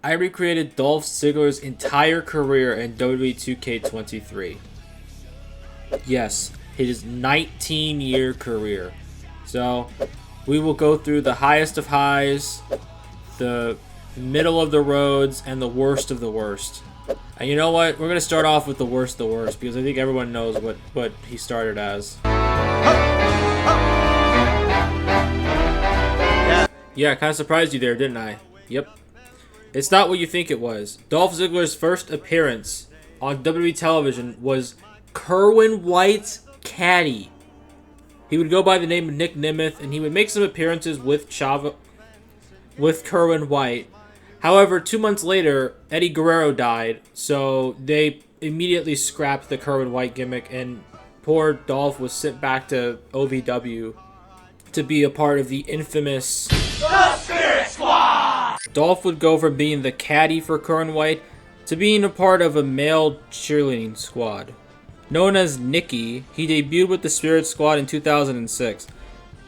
I recreated Dolph Ziggler's entire career in WWE 2K23. Yes, his 19-year career. So, we will go through the highest of highs, the middle of the roads, and the worst of the worst. And you know what? We're going to start off with the worst of the worst, because I think everyone knows what he started as. Yeah, kind of surprised you there, didn't I? Yep. It's not what you think it was. Dolph Ziggler's first appearance on WWE television was Kerwin White's caddy. He would go by the name of Nick Nemeth, and he would make some appearances with Kerwin White. However, 2 months later, Eddie Guerrero died, so they immediately scrapped the Kerwin White gimmick, and poor Dolph was sent back to OVW to be a part of the infamous The Spirit Squad! Dolph would go from being the caddy for Kerwin White to being a part of a male cheerleading squad. Known as Nicky, he debuted with the Spirit Squad in 2006.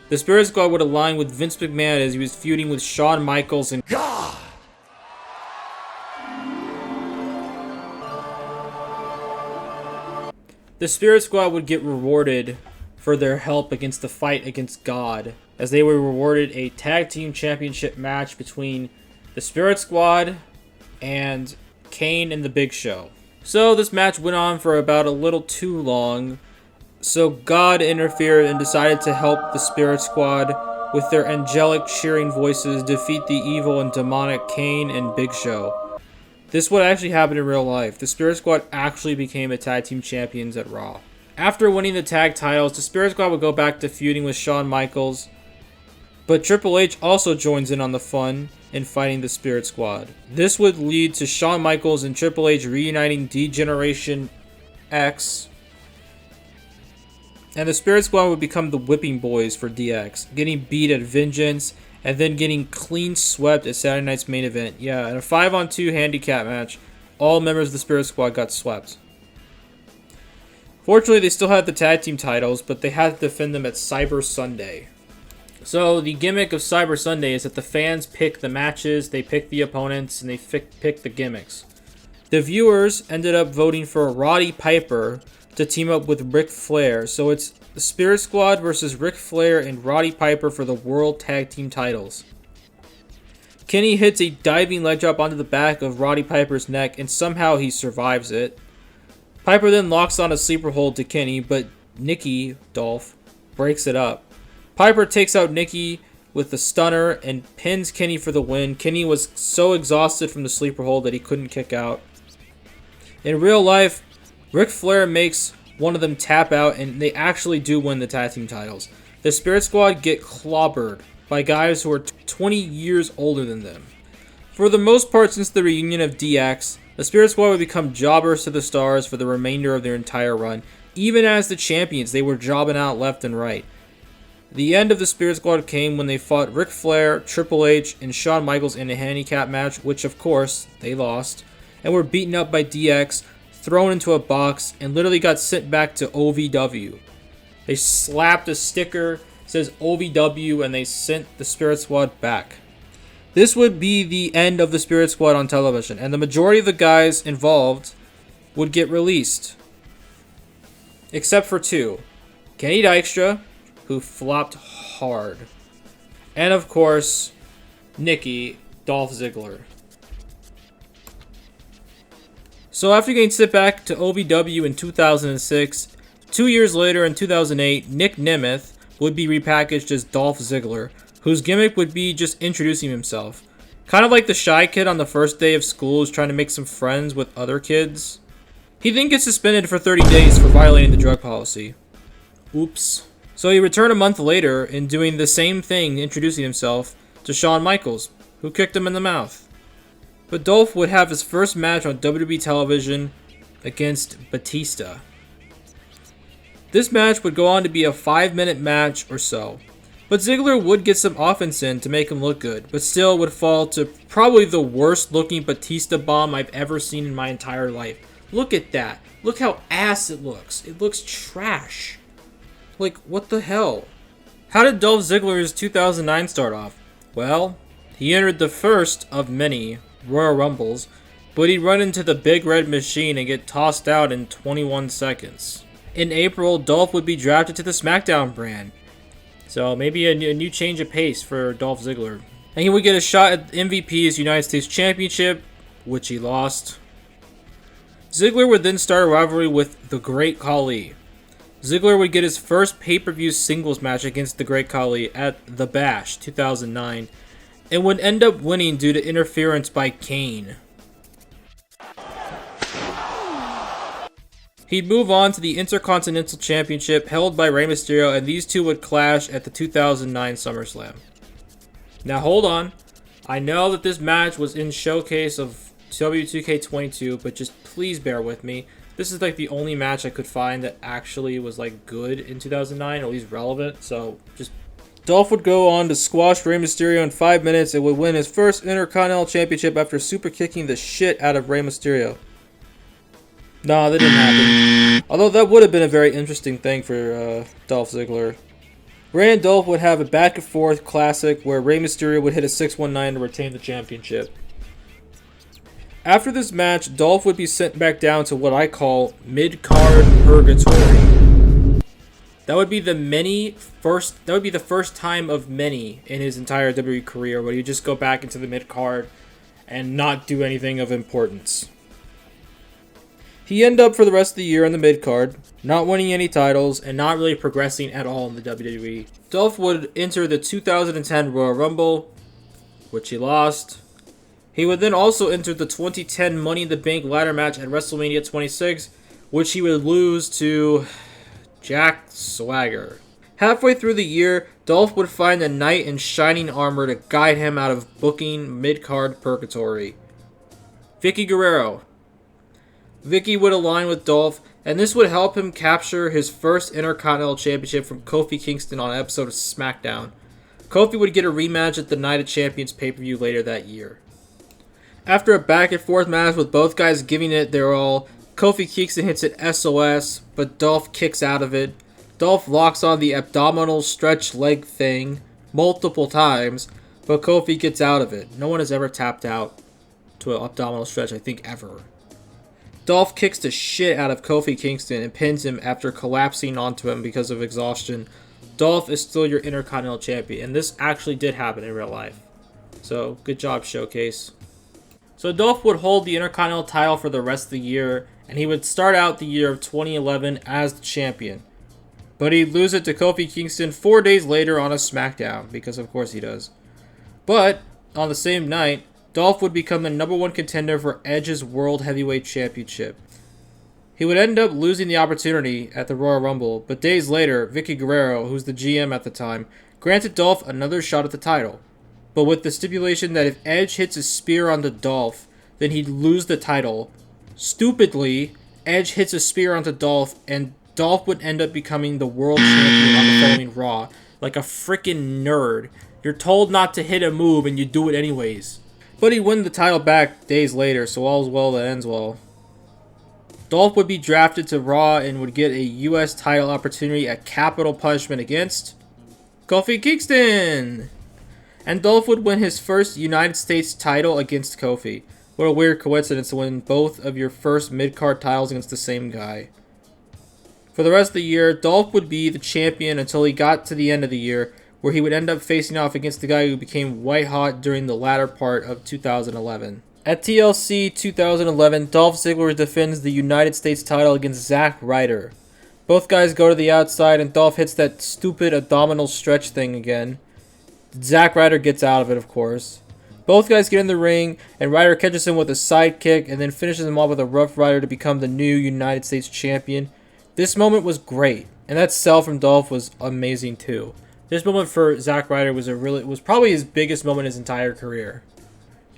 The Spirit Squad would align with Vince McMahon as he was feuding with Shawn Michaels and God. The Spirit Squad would get rewarded for their help against the fight against God, as they were rewarded a tag team championship match between the Spirit Squad and Kane and the Big Show. So this match went on for about a little too long, so God interfered and decided to help the Spirit Squad with their angelic cheering voices defeat the evil and demonic Kane and Big Show. This would actually happen in real life. The Spirit Squad actually became the tag team champions at Raw. After winning the tag titles, the Spirit Squad would go back to feuding with Shawn Michaels, but Triple H also joins in on the fun in fighting the Spirit Squad. This would lead to Shawn Michaels and Triple H reuniting D-Generation X, and the Spirit Squad would become the whipping boys for DX, getting beat at Vengeance, and then getting clean swept at Saturday Night's main event. Yeah, in a 5-on-2 handicap match, all members of the Spirit Squad got swept. Fortunately, they still had the tag team titles, but they had to defend them at Cyber Sunday. So the gimmick of Cyber Sunday is that the fans pick the matches, they pick the opponents, and they pick the gimmicks. The viewers ended up voting for Roddy Piper to team up with Ric Flair. So it's the Spirit Squad versus Ric Flair and Roddy Piper for the World Tag Team titles. Kenny hits a diving leg drop onto the back of Roddy Piper's neck, and somehow he survives it. Piper then locks on a sleeper hold to Kenny, but Nicky, Dolph, breaks it up. Piper takes out Nicky with the stunner and pins Kenny for the win. Kenny was so exhausted from the sleeper hold that he couldn't kick out. In real life, Ric Flair makes one of them tap out, and they actually do win the tag team titles. The Spirit Squad get clobbered by guys who are 20 years older than them. For the most part, since the reunion of DX, the Spirit Squad would become jobbers to the stars for the remainder of their entire run. Even as the champions, they were jobbing out left and right. The end of the Spirit Squad came when they fought Ric Flair, Triple H, and Shawn Michaels in a handicap match, which of course, they lost, and were beaten up by DX, thrown into a box, and literally got sent back to OVW. They slapped a sticker that says OVW, and they sent the Spirit Squad back. This would be the end of the Spirit Squad on television, and the majority of the guys involved would get released. Except for two. Kenny Dykstra, who flopped hard. And of course, Nicky, Dolph Ziggler. So after getting sent back to OVW in 2006, 2 years later in 2008, Nick Nemeth would be repackaged as Dolph Ziggler, whose gimmick would be just introducing himself. Kind of like the shy kid on the first day of school who's trying to make some friends with other kids. He then gets suspended for 30 days for violating the drug policy. Oops. So he returned a month later in doing the same thing, introducing himself to Shawn Michaels, who kicked him in the mouth. But Dolph would have his first match on WWE television against Batista. This match would go on to be a 5-minute match or so. But Ziggler would get some offense in to make him look good, but still would fall to probably the worst looking Batista bomb I've ever seen in my entire life. Look at that. Look how ass it looks. It looks trash. Like, what the hell? How did Dolph Ziggler's 2009 start off? Well, he entered the first of many Royal Rumbles, but he'd run into the Big Red Machine and get tossed out in 21 seconds. In April, Dolph would be drafted to the SmackDown brand. So maybe a new change of pace for Dolph Ziggler. And he would get a shot at MVP's United States Championship, which he lost. Ziggler would then start a rivalry with the Great Khali. Ziggler would get his first pay-per-view singles match against the Great Khali at The Bash 2009 and would end up winning due to interference by Kane. He'd move on to the Intercontinental Championship held by Rey Mysterio, and these two would clash at the 2009 SummerSlam. Now hold on. I know that this match was in Showcase of W2K22, but just please bear with me. This is like the only match I could find that actually was like good in 2009, or at least relevant, so just... Dolph would go on to squash Rey Mysterio in 5 minutes and would win his first Intercontinental Championship after super kicking the shit out of Rey Mysterio. Nah, that didn't happen. Although that would have been a very interesting thing for Dolph Ziggler. Rey and Dolph would have a back and forth classic where Rey Mysterio would hit a 619 to retain the championship. After this match, Dolph would be sent back down to what I call Midcard Purgatory. That would be the first time of many in his entire WWE career where you just go back into the mid-card and not do anything of importance. He ended up for the rest of the year in the mid-card, not winning any titles and not really progressing at all in the WWE. Dolph would enter the 2010 Royal Rumble, which he lost. He would then also enter the 2010 Money in the Bank ladder match at WrestleMania 26, which he would lose to Jack Swagger. Halfway through the year, Dolph would find a knight in shining armor to guide him out of booking mid-card purgatory. Vicky Guerrero. Vicky would align with Dolph, and this would help him capture his first Intercontinental Championship from Kofi Kingston on an episode of SmackDown. Kofi would get a rematch at the Night of Champions pay-per-view later that year. After a back-and-forth match with both guys giving it their all, Kofi Kingston hits an SOS, but Dolph kicks out of it. Dolph locks on the abdominal stretch leg thing multiple times, but Kofi gets out of it. No one has ever tapped out to an abdominal stretch, I think, ever. Dolph kicks the shit out of Kofi Kingston and pins him after collapsing onto him because of exhaustion. Dolph is still your Intercontinental Champion, and this actually did happen in real life. So, good job, Showcase. So Dolph would hold the Intercontinental title for the rest of the year, and he would start out the year of 2011 as the champion. But he'd lose it to Kofi Kingston 4 days later on a SmackDown, because of course he does. But, on the same night, Dolph would become the #1 contender for Edge's World Heavyweight Championship. He would end up losing the opportunity at the Royal Rumble, but days later, Vicky Guerrero, who's the GM at the time, granted Dolph another shot at the title, but with the stipulation that if Edge hits a spear onto Dolph, then he'd lose the title. Stupidly, Edge hits a spear onto Dolph, and Dolph would end up becoming the world champion on the following Raw. Like a freaking nerd. You're told not to hit a move, and you do it anyways. But he'd win the title back days later, so all's well that ends well. Dolph would be drafted to Raw and would get a US title opportunity at Capital Punishment against Kofi Kingston! And Dolph would win his first United States title against Kofi. What a weird coincidence to win both of your first mid-card titles against the same guy. For the rest of the year, Dolph would be the champion until he got to the end of the year, where he would end up facing off against the guy who became white hot during the latter part of 2011. At TLC 2011, Dolph Ziggler defends the United States title against Zack Ryder. Both guys go to the outside and Dolph hits that stupid abdominal stretch thing again. Zack Ryder gets out of it, of course. Both guys get in the ring, and Ryder catches him with a side kick and then finishes him off with a Rough Rider to become the new United States champion. This moment was great, and that sell from Dolph was amazing too. This moment for Zack Ryder was probably his biggest moment in his entire career.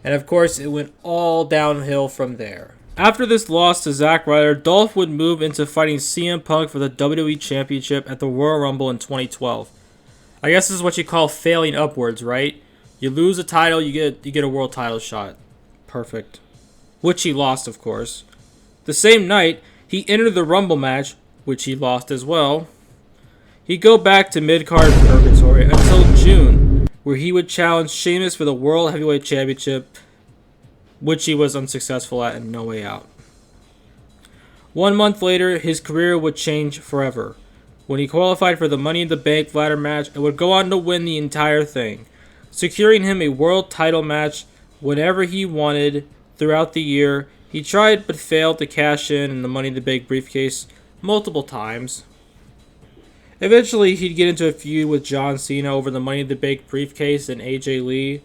And of course, it went all downhill from there. After this loss to Zack Ryder, Dolph would move into fighting CM Punk for the WWE Championship at the Royal Rumble in 2012. I guess this is what you call failing upwards, right? You lose a title, you get a world title shot. Perfect. Which he lost, of course. The same night, he entered the Rumble match, which he lost as well. He'd go back to mid-card purgatory until June, where he would challenge Sheamus for the World Heavyweight Championship. which he was unsuccessful at in No Way Out. 1 month later, his career would change forever. When he qualified for the Money in the Bank ladder match and would go on to win the entire thing, securing him a world title match whenever he wanted throughout the year. He tried but failed to cash in the Money in the Bank briefcase multiple times. Eventually, he'd get into a feud with John Cena over the Money in the Bank briefcase and AJ Lee.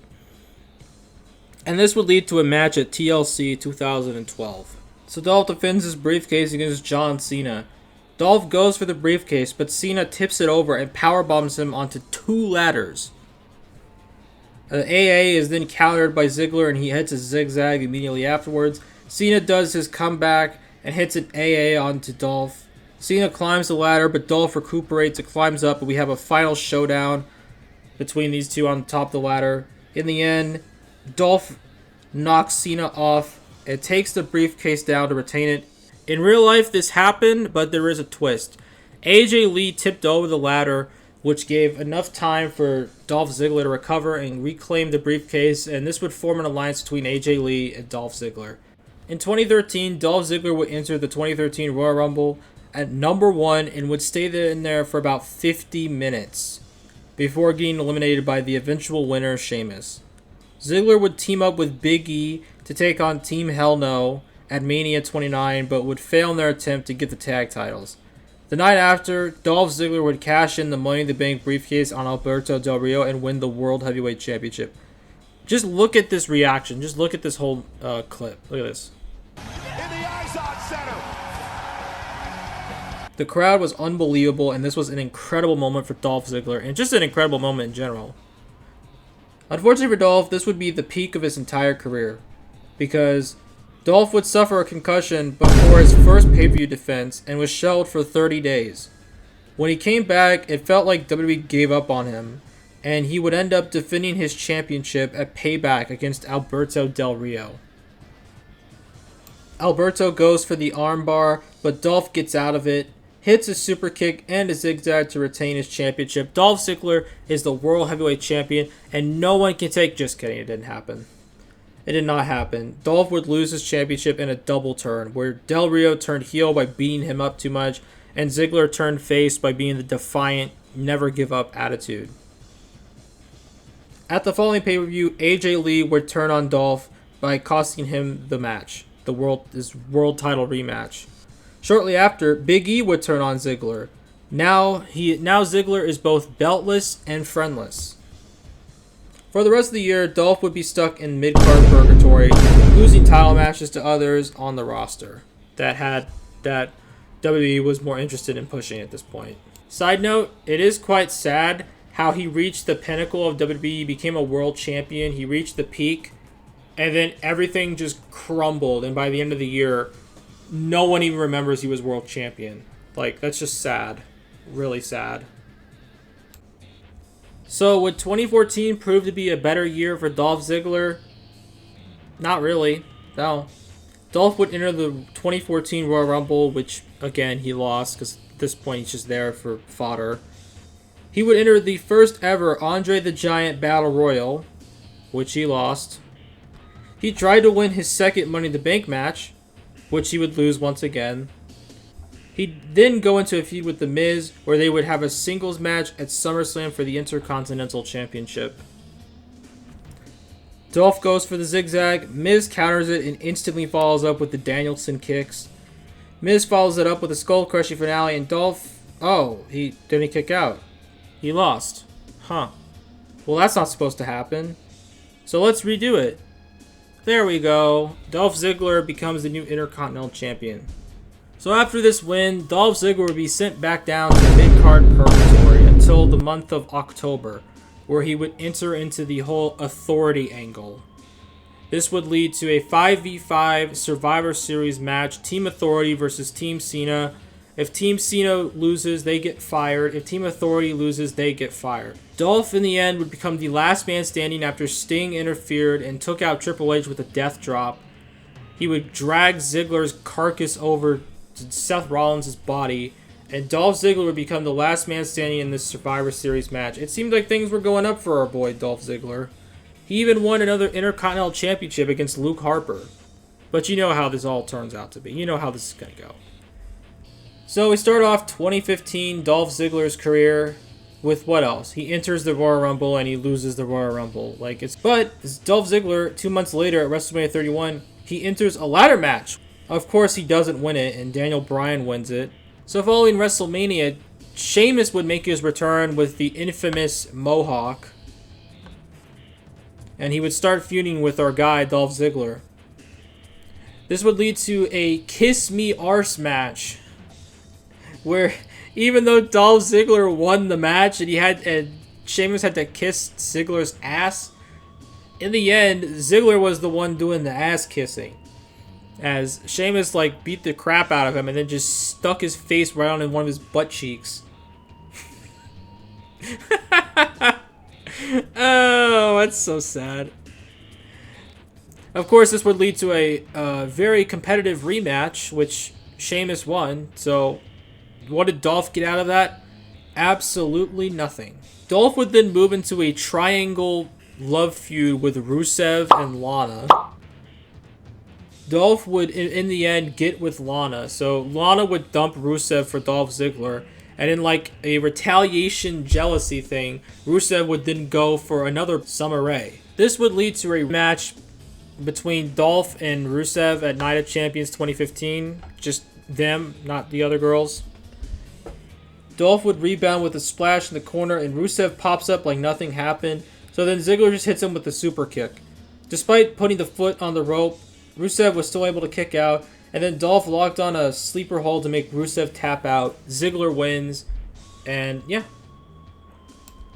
And this would lead to a match at TLC 2012. So Dolph defends his briefcase against John Cena. Dolph goes for the briefcase, but Cena tips it over and powerbombs him onto 2 ladders. AA is then countered by Ziggler and he hits a zigzag immediately afterwards. Cena does his comeback and hits an AA onto Dolph. Cena climbs the ladder, but Dolph recuperates and climbs up, and we have a final showdown between these two on top of the ladder. In the end, Dolph knocks Cena off and takes the briefcase down to retain it. In real life, this happened, but there is a twist. AJ Lee tipped over the ladder, which gave enough time for Dolph Ziggler to recover and reclaim the briefcase, and this would form an alliance between AJ Lee and Dolph Ziggler. In 2013, Dolph Ziggler would enter the 2013 Royal Rumble at number 1 and would stay in there for about 50 minutes before getting eliminated by the eventual winner, Sheamus. Ziggler would team up with Big E to take on Team Hell No at Mania 29, but would fail in their attempt to get the tag titles. The night after, Dolph Ziggler would cash in the Money in the Bank briefcase on Alberto Del Rio and win the World Heavyweight Championship. Just look at this reaction. Just look at this whole clip. Look at this. In the Izod Center. The crowd was unbelievable, and this was an incredible moment for Dolph Ziggler, and just an incredible moment in general. Unfortunately for Dolph, this would be the peak of his entire career, because Dolph would suffer a concussion before his first pay-per-view defense and was shelved for 30 days. When he came back, it felt like WWE gave up on him, and he would end up defending his championship at Payback against Alberto Del Rio. Alberto goes for the armbar, but Dolph gets out of it, hits a super kick and a zigzag to retain his championship. Dolph Ziggler is the World Heavyweight Champion, and no one can take... Just kidding, it didn't happen. It did not happen. Dolph would lose his championship in a double turn, where Del Rio turned heel by beating him up too much, and Ziggler turned face by being the defiant, never-give-up attitude. At the following pay-per-view, AJ Lee would turn on Dolph by costing him the match, his world title rematch. Shortly after, Big E would turn on Ziggler. Now Ziggler is both beltless and friendless. For the rest of the year, Dolph would be stuck in mid-card purgatory, losing title matches to others on the roster that WWE was more interested in pushing at this point. Side note, it is quite sad how he reached the pinnacle of WWE, became a world champion, he reached the peak, and then everything just crumbled, and by the end of the year, no one even remembers he was world champion. Like, that's just sad. Really sad. So, would 2014 prove to be a better year for Dolph Ziggler? Not really. No. Dolph would enter the 2014 Royal Rumble, which, again, he lost, because at this point he's just there for fodder. He would enter the first ever Andre the Giant Battle Royal, which he lost. He tried to win his second Money in the Bank match, which he would lose once again. He'd then go into a feud with The Miz, where they would have a singles match at SummerSlam for the Intercontinental Championship. Dolph goes for the zigzag, Miz counters it and instantly follows up with the Danielson kicks. Miz follows it up with a skull-crushing finale, and Dolph... Oh, he didn't kick out. He lost. Huh. Well, that's not supposed to happen. So let's redo it. There we go. Dolph Ziggler becomes the new Intercontinental Champion. So after this win, Dolph Ziggler would be sent back down to mid-card purgatory until the month of October, where he would enter into the whole authority angle. This would lead to a 5v5 Survivor Series match, Team Authority versus Team Cena. If Team Cena loses, they get fired. If Team Authority loses, they get fired. Dolph, in the end, would become the last man standing after Sting interfered and took out Triple H with a death drop. He would drag Ziggler's carcass over to Seth Rollins' body, and Dolph Ziggler would become the last man standing in this Survivor Series match. It seemed like things were going up for our boy Dolph Ziggler. He even won another Intercontinental Championship against Luke Harper. But you know how this all turns out to be. You know how this is going to go. So we start off 2015 Dolph Ziggler's career with what else? He enters the Royal Rumble and he loses the Royal Rumble. But Dolph Ziggler, 2 months later at WrestleMania 31, he enters a ladder match. Of course, he doesn't win it, and Daniel Bryan wins it. So following WrestleMania, Sheamus would make his return with the infamous Mohawk. And he would start feuding with our guy, Dolph Ziggler. This would lead to a Kiss Me Arse match, where even though Dolph Ziggler won the match and Sheamus had to kiss Ziggler's ass, in the end, Ziggler was the one doing the ass kissing, as Sheamus beat the crap out of him and then just stuck his face right on one of his butt cheeks. Oh, that's so sad. Of course, this would lead to a very competitive rematch, which Sheamus won. So what did Dolph get out of that? Absolutely nothing. Dolph would then move into a triangle love feud with Rusev and Lana. Dolph would, in the end, get with Lana. So Lana would dump Rusev for Dolph Ziggler. And in a retaliation jealousy thing, Rusev would then go for another Summer Rae. This would lead to a match between Dolph and Rusev at Night of Champions 2015. Just them, not the other girls. Dolph would rebound with a splash in the corner, and Rusev pops up like nothing happened. So then Ziggler just hits him with the super kick. Despite putting the foot on the rope, Rusev was still able to kick out, and then Dolph locked on a sleeper hold to make Rusev tap out. Ziggler wins, and yeah.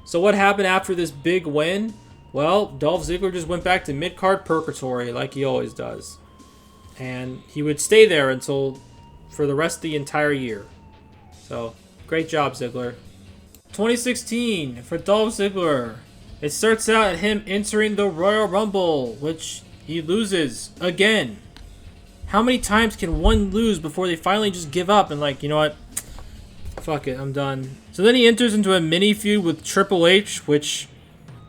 So what happened after this big win? Well, Dolph Ziggler just went back to Midcard Purgatory like he always does. And he would stay there for the rest of the entire year. So, great job, Ziggler. 2016 for Dolph Ziggler. It starts out at him entering the Royal Rumble, which he loses again. How many times can one lose before they finally just give up and you know what? Fuck it, I'm done. So then he enters into a mini feud with Triple H, which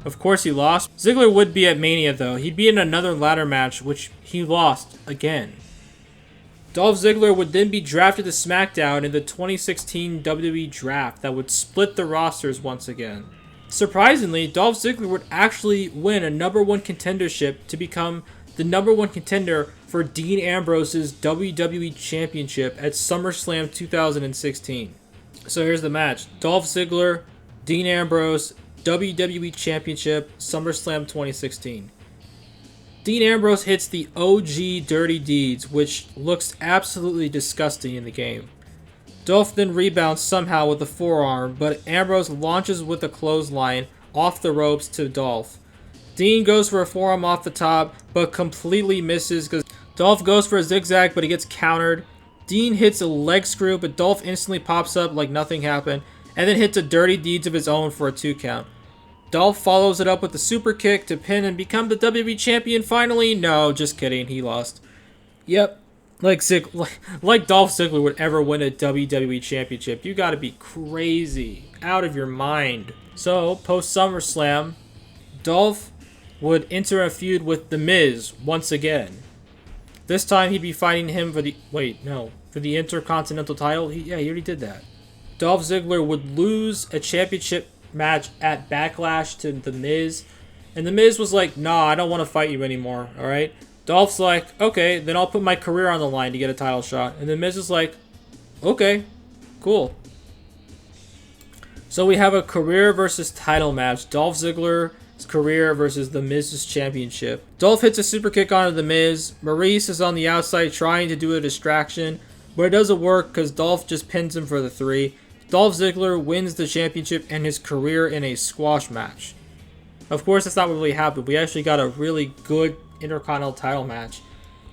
of course he lost. Ziggler would be at Mania though. He'd be in another ladder match, which he lost again. Dolph Ziggler would then be drafted to SmackDown in the 2016 WWE Draft that would split the rosters once again. Surprisingly, Dolph Ziggler would actually win a #1 contendership to become the #1 contender for Dean Ambrose's WWE Championship at SummerSlam 2016. So here's the match. Dolph Ziggler, Dean Ambrose, WWE Championship, SummerSlam 2016. Dean Ambrose hits the OG Dirty Deeds, which looks absolutely disgusting in the game. Dolph then rebounds somehow with a forearm, but Ambrose launches with a clothesline off the ropes to Dolph. Dean goes for a forearm off the top, but completely misses because Dolph goes for a zigzag, but he gets countered. Dean hits a leg screw, but Dolph instantly pops up like nothing happened, and then hits a Dirty Deeds of his own for a 2 count. Dolph follows it up with a super kick to pin and become the WWE Champion finally. No, just kidding, he lost. Yep, like Dolph Ziggler would ever win a WWE Championship. You gotta be crazy, out of your mind. So, post SummerSlam, Dolph would enter a feud with The Miz once again. This time he'd be fighting him for the Intercontinental title. He already did that. Dolph Ziggler would lose a championship match at Backlash to The Miz, and The Miz was like, nah, I don't want to fight you anymore, alright? Dolph's like, okay, then I'll put my career on the line to get a title shot. And The Miz is like, okay, cool. So we have a career versus title match. Dolph Ziggler's career versus The Miz's championship. Dolph hits a super kick onto The Miz. Maurice is on the outside trying to do a distraction, but it doesn't work because Dolph just pins him for the 3. Dolph Ziggler wins the championship and his career in a squash match. Of course, that's not what really happened. We actually got a really good Intercontinental title match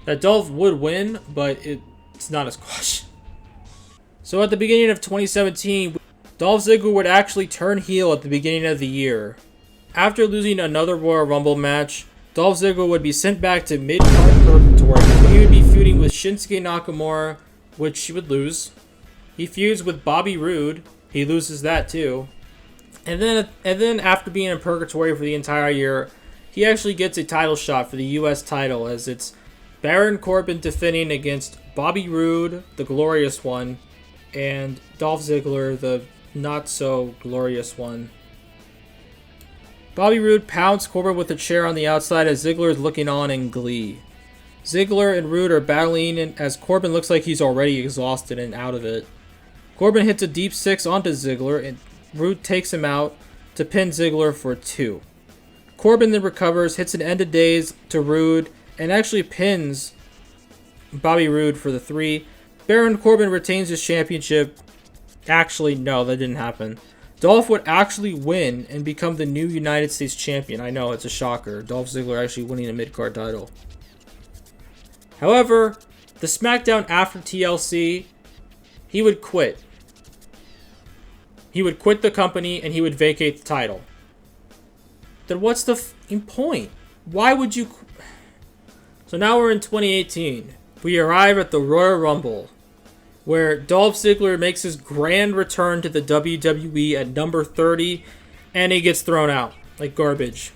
that Dolph would win, but it's not a squash. So at the beginning of 2017, Dolph Ziggler would actually turn heel at the beginning of the year. After losing another Royal Rumble match, Dolph Ziggler would be sent back to Midcard Purgatory. He would be feuding with Shinsuke Nakamura, which he would lose. He feuds with Bobby Roode. He loses that too. And then after being in Purgatory for the entire year, he actually gets a title shot for the U.S. title, as it's Baron Corbin defending against Bobby Roode, the glorious one, and Dolph Ziggler, the not-so-glorious one. Bobby Roode pounds Corbin with a chair on the outside as Ziggler is looking on in glee. Ziggler and Roode are battling as Corbin looks like he's already exhausted and out of it. Corbin hits a deep 6 onto Ziggler, and Roode takes him out to pin Ziggler for 2. Corbin then recovers, hits an end of days to Roode, and actually pins Bobby Roode for the 3. Baron Corbin retains his championship. Actually, no, that didn't happen. Dolph would actually win and become the new United States champion. I know, it's a shocker. Dolph Ziggler actually winning a Midcard title. However, the SmackDown after TLC, he would quit. He would quit the company and he would vacate the title. Then what's the point? Why would you... So now we're in 2018. We arrive at the Royal Rumble, where Dolph Ziggler makes his grand return to the WWE at number 30, and he gets thrown out like garbage.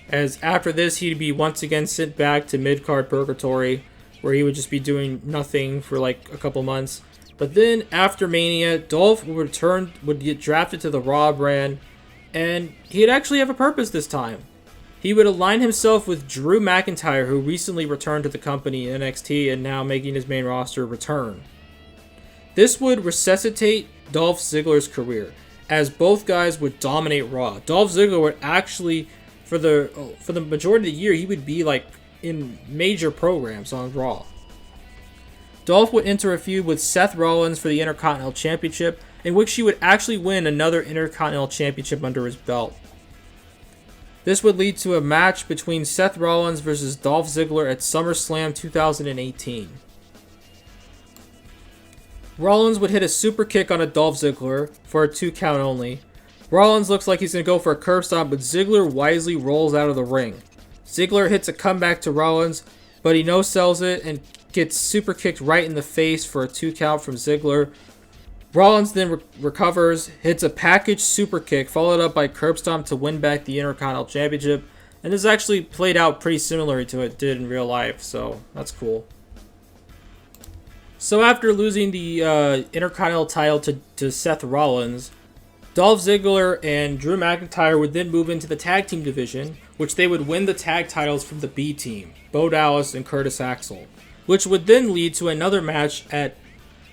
As after this, he'd be once again sent back to Midcard Purgatory, where he would just be doing nothing for like a couple months. But then after Mania, Dolph would get drafted to the Raw brand, and he'd actually have a purpose this time. He would align himself with Drew McIntyre, who recently returned to the company in NXT and now making his main roster return. This would resuscitate Dolph Ziggler's career, as both guys would dominate Raw. Dolph Ziggler would actually, for the majority of the year, he would be like in major programs on Raw. Dolph would enter a feud with Seth Rollins for the Intercontinental Championship, in which he would actually win another Intercontinental Championship under his belt. This would lead to a match between Seth Rollins versus Dolph Ziggler at SummerSlam 2018. Rollins would hit a super kick on a Dolph Ziggler for a 2 count only. Rollins looks like he's going to go for a curb stomp, but Ziggler wisely rolls out of the ring. Ziggler hits a comeback to Rollins, but he no-sells it and gets super kicked right in the face for a 2 count from Ziggler. Rollins then recovers, hits a package super kick, followed up by curb stomp to win back the Intercontinental Championship. And this actually played out pretty similar to it did in real life, so that's cool. So after losing the Intercontinental title to Seth Rollins, Dolph Ziggler and Drew McIntyre would then move into the tag team division, which they would win the tag titles from the B team, Bo Dallas and Curtis Axel, which would then lead to another match at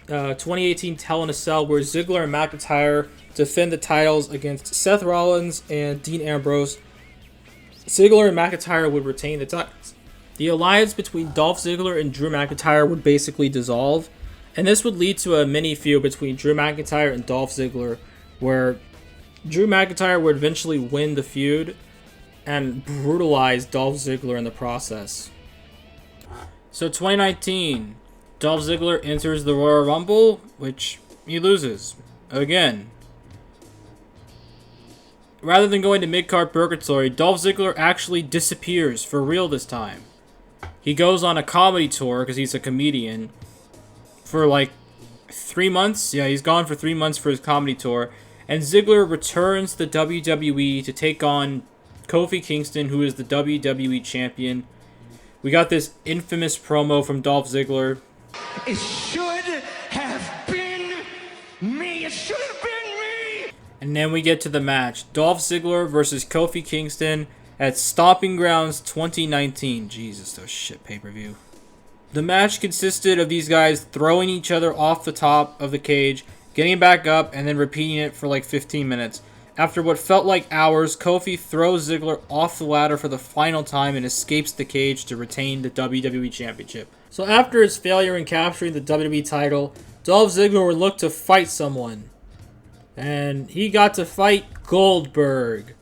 2018 Hell in a Cell, where Ziggler and McIntyre defend the titles against Seth Rollins and Dean Ambrose. Ziggler and McIntyre would retain the titles. The alliance between Dolph Ziggler and Drew McIntyre would basically dissolve, and this would lead to a mini feud between Drew McIntyre and Dolph Ziggler, where Drew McIntyre would eventually win the feud and brutalize Dolph Ziggler in the process. So 2019, Dolph Ziggler enters the Royal Rumble, which he loses again. Rather than going to Midcard Purgatory, Dolph Ziggler actually disappears for real this time. He goes on a comedy tour because he's a comedian for like 3 months. Yeah, he's gone for 3 months for his comedy tour. And Ziggler returns to WWE to take on Kofi Kingston, who is the WWE champion. We got this infamous promo from Dolph Ziggler. It should have been me. It should have been me. And then we get to the match. Dolph Ziggler versus Kofi Kingston at Stomping Grounds 2019. Jesus, those shit pay-per-view. The match consisted of these guys throwing each other off the top of the cage, getting back up, and then repeating it for like 15 minutes. After what felt like hours, Kofi throws Ziggler off the ladder for the final time and escapes the cage to retain the WWE Championship. So after his failure in capturing the WWE title, Dolph Ziggler would look to fight someone. And he got to fight Goldberg,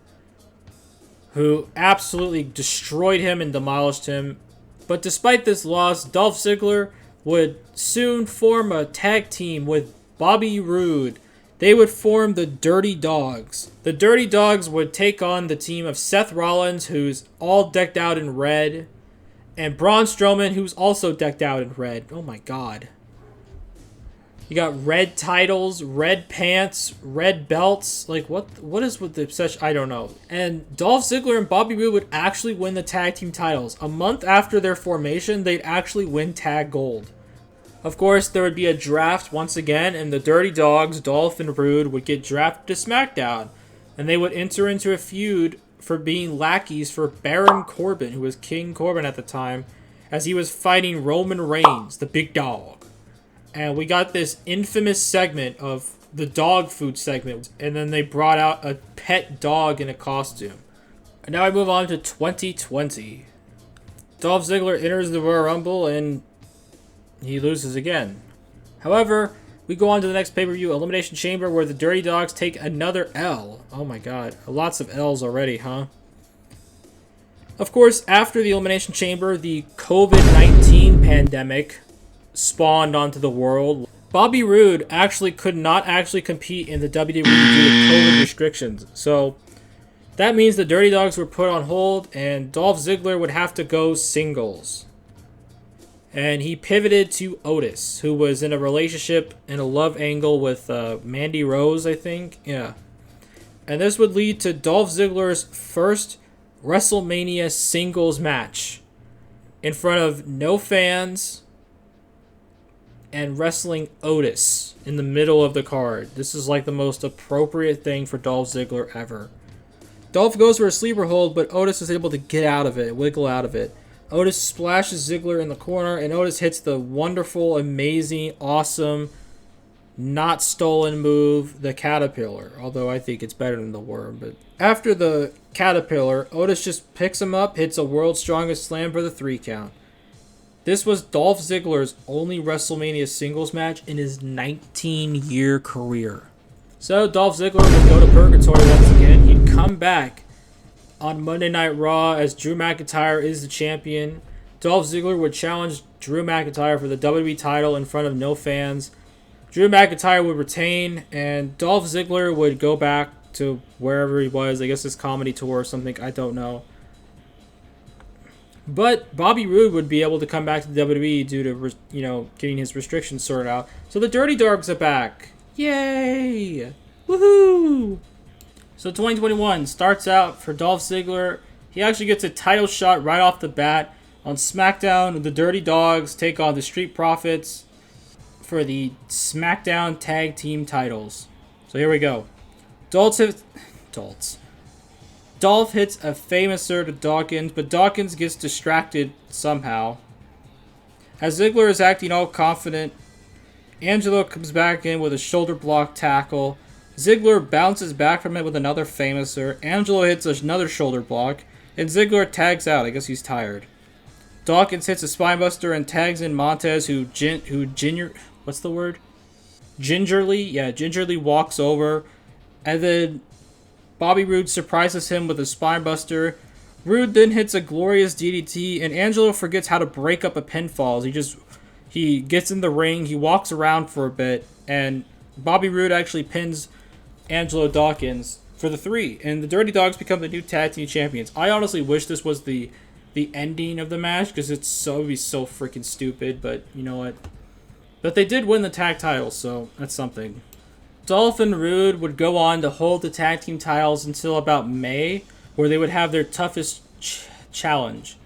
who absolutely destroyed him and demolished him. But despite this loss, Dolph Ziggler would soon form a tag team with Bobby Roode. They would form the Dirty Dogs. The Dirty Dogs would take on the team of Seth Rollins, who's all decked out in red, and Braun Strowman, who's also decked out in red. Oh my god. You got red titles, red pants, red belts. Like, what is with the obsession? I don't know. And Dolph Ziggler and Bobby Roode would actually win the tag team titles. A month after their formation, they'd actually win tag gold. Of course, there would be a draft once again, and the Dirty Dogs, Dolph and Roode, would get drafted to SmackDown. And they would enter into a feud for being lackeys for Baron Corbin, who was King Corbin at the time, as he was fighting Roman Reigns, the big dog. And we got this infamous segment of the dog food segment. And then they brought out a pet dog in a costume. And now I move on to 2020. Dolph Ziggler enters the Royal Rumble and he loses again. However, we go on to the next pay-per-view, Elimination Chamber, where the Dirty Dogs take another L. Oh my god. Lots of L's already, huh? Of course, after the Elimination Chamber, the COVID-19 pandemic spawned onto the world. Bobby Roode could not compete in the WWE due to COVID restrictions. So that means the Dirty Dogs were put on hold and Dolph Ziggler would have to go singles. And he pivoted to Otis, who was in a relationship in a love angle with Mandy Rose, I think. Yeah. And this would lead to Dolph Ziggler's first WrestleMania singles match in front of no fans and wrestling Otis in the middle of the card. This is like the most appropriate thing for Dolph Ziggler ever. Dolph goes for a sleeper hold, but Otis is able to get out of it, wiggle out of it. Otis splashes Ziggler in the corner, and Otis hits the wonderful, amazing, awesome, not stolen move, the Caterpillar. Although I think it's better than the Worm. But after the Caterpillar, Otis just picks him up, hits a World's Strongest Slam for the 3 count. This was Dolph Ziggler's only WrestleMania singles match in his 19-year career. So Dolph Ziggler would go to purgatory once again. He'd come back on Monday Night Raw as Drew McIntyre is the champion. Dolph Ziggler would challenge Drew McIntyre for the WWE title in front of no fans. Drew McIntyre would retain, and Dolph Ziggler would go back to wherever he was. I guess his comedy tour or something. I don't know. But Bobby Roode would be able to come back to the WWE due to, getting his restrictions sorted out. So the Dirty Dogs are back. Yay! Woohoo! So 2021 starts out for Dolph Ziggler. He actually gets a title shot right off the bat. On SmackDown, the Dirty Dogs take on the Street Profits for the SmackDown Tag Team titles. So here we go. Dolph hits a famouser to Dawkins, but Dawkins gets distracted somehow. As Ziggler is acting all confident, Angelo comes back in with a shoulder block tackle. Ziggler bounces back from it with another famouser. Angelo hits another shoulder block, and Ziggler tags out. I guess he's tired. Dawkins hits a spinebuster and tags in Montez, who gingerly walks over, and then Bobby Roode surprises him with a spinebuster. Roode then hits a glorious DDT, and Angelo forgets how to break up a pinfall. He gets in the ring, he walks around for a bit, and Bobby Roode actually pins Angelo Dawkins for the 3, and the Dirty Dogs become the new tag team champions. I honestly wish this was the ending of the match, because it would be so freaking stupid, but you know what? But they did win the tag titles, so that's something. Dolph and Roode would go on to hold the tag team titles until about May, where they would have their toughest challenge.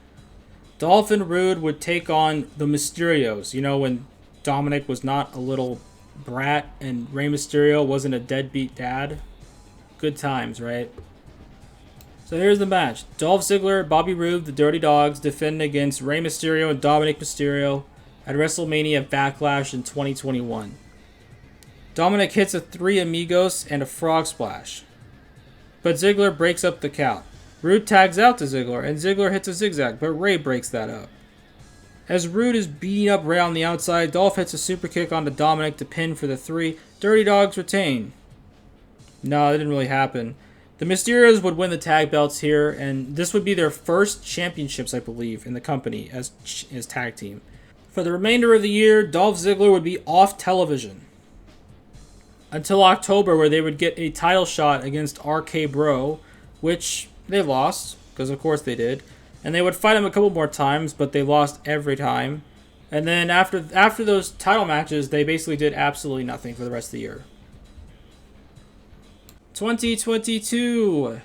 Dolph and Roode would take on the Mysterios. You know, when Dominic was not a little brat and Rey Mysterio wasn't a deadbeat dad. Good times, right? So here's the match. Dolph Ziggler, Bobby Roode, the Dirty Dogs defend against Rey Mysterio and Dominic Mysterio at WrestleMania Backlash in 2021. Dominic hits a 3 Amigos and a frog splash, but Ziggler breaks up the count. Roode tags out to Ziggler, and Ziggler hits a zigzag, but Rey breaks that up. As Roode is beating up Rey on the outside, Dolph hits a super kick onto Dominic to pin for the 3. Dirty Dogs retain. No, that didn't really happen. The Mysterios would win the tag belts here, and this would be their first championships, I believe, in the company as tag team. For the remainder of the year, Dolph Ziggler would be off television until October, where they would get a title shot against RK Bro, which they lost, because of course they did. And they would fight him a couple more times, but they lost every time. And then after those title matches, they basically did absolutely nothing for the rest of the year. 2022.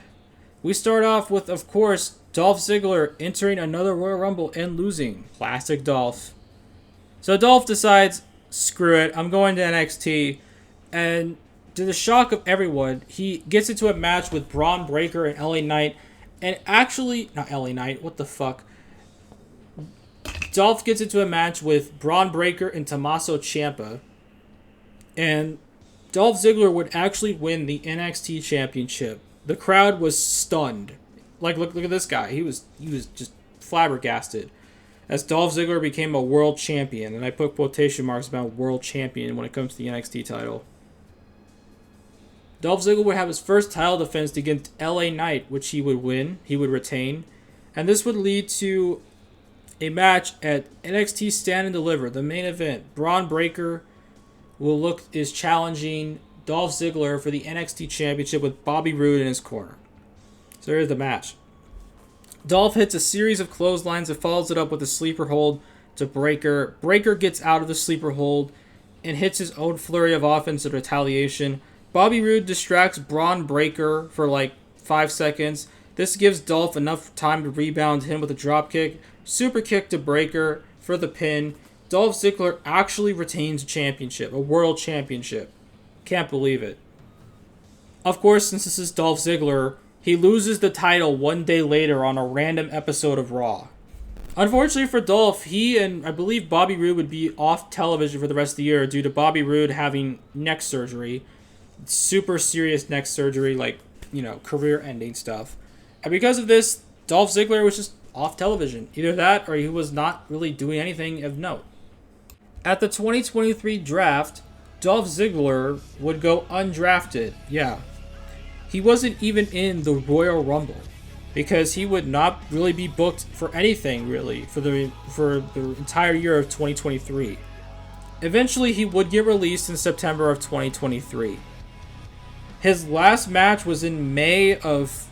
We start off with, of course, Dolph Ziggler entering another Royal Rumble and losing. Classic Dolph. So Dolph decides, screw it, I'm going to NXT. And to the shock of everyone, he gets into a match with Braun Breaker and LA Knight. And actually, not LA Knight, what the fuck? Dolph gets into a match with Braun Breaker and Tommaso Ciampa. And Dolph Ziggler would actually win the NXT Championship. The crowd was stunned. Like, look at this guy. He was just flabbergasted. As Dolph Ziggler became a world champion. And I put quotation marks about world champion when it comes to the NXT title. Dolph Ziggler would have his first title defense against LA Knight, which he would win. He would retain. And this would lead to a match at NXT Stand and Deliver, the main event. Braun Breaker is challenging Dolph Ziggler for the NXT Championship with Bobby Roode in his corner. So here's the match. Dolph hits a series of clotheslines and follows it up with a sleeper hold to Breaker. Breaker gets out of the sleeper hold and hits his own flurry of offense in retaliation. Bobby Roode distracts Braun Breaker for like 5 seconds. This gives Dolph enough time to rebound him with a dropkick. Super kick to Breaker for the pin. Dolph Ziggler actually retains a championship, a world championship. Can't believe it. Of course, since this is Dolph Ziggler, he loses the title one day later on a random episode of Raw. Unfortunately for Dolph, he and I believe Bobby Roode would be off television for the rest of the year due to Bobby Roode having neck surgery. Super serious neck surgery, like, career-ending stuff. And because of this, Dolph Ziggler was just off television. Either that or he was not really doing anything of note. At the 2023 draft, Dolph Ziggler would go undrafted. Yeah. He wasn't even in the Royal Rumble because he would not really be booked for anything really for the entire year of 2023. Eventually, he would get released in September of 2023. His last match was in May of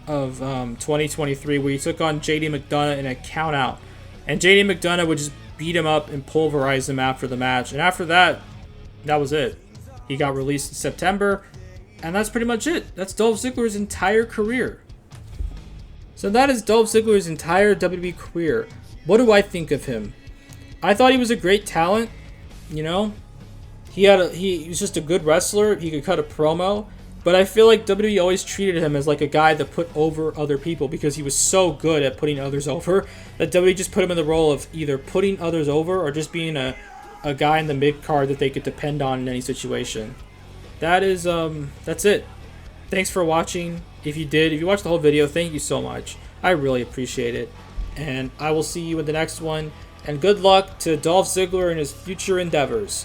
2023 where he took on JD McDonough in a count out. And JD McDonough would just beat him up and pulverize him after the match. And after that, that was it. He got released in September. And that's pretty much it. That's Dolph Ziggler's entire career. So that is Dolph Ziggler's entire WWE career. What do I think of him? I thought he was a great talent. He was just a good wrestler. He could cut a promo. But I feel like WWE always treated him as like a guy that put over other people because he was so good at putting others over that WWE just put him in the role of either putting others over or just being a guy in the mid-card that they could depend on in any situation. That's it. Thanks for watching. If you watched the whole video, thank you so much. I really appreciate it. And I will see you in the next one. And good luck to Dolph Ziggler in his future endeavors.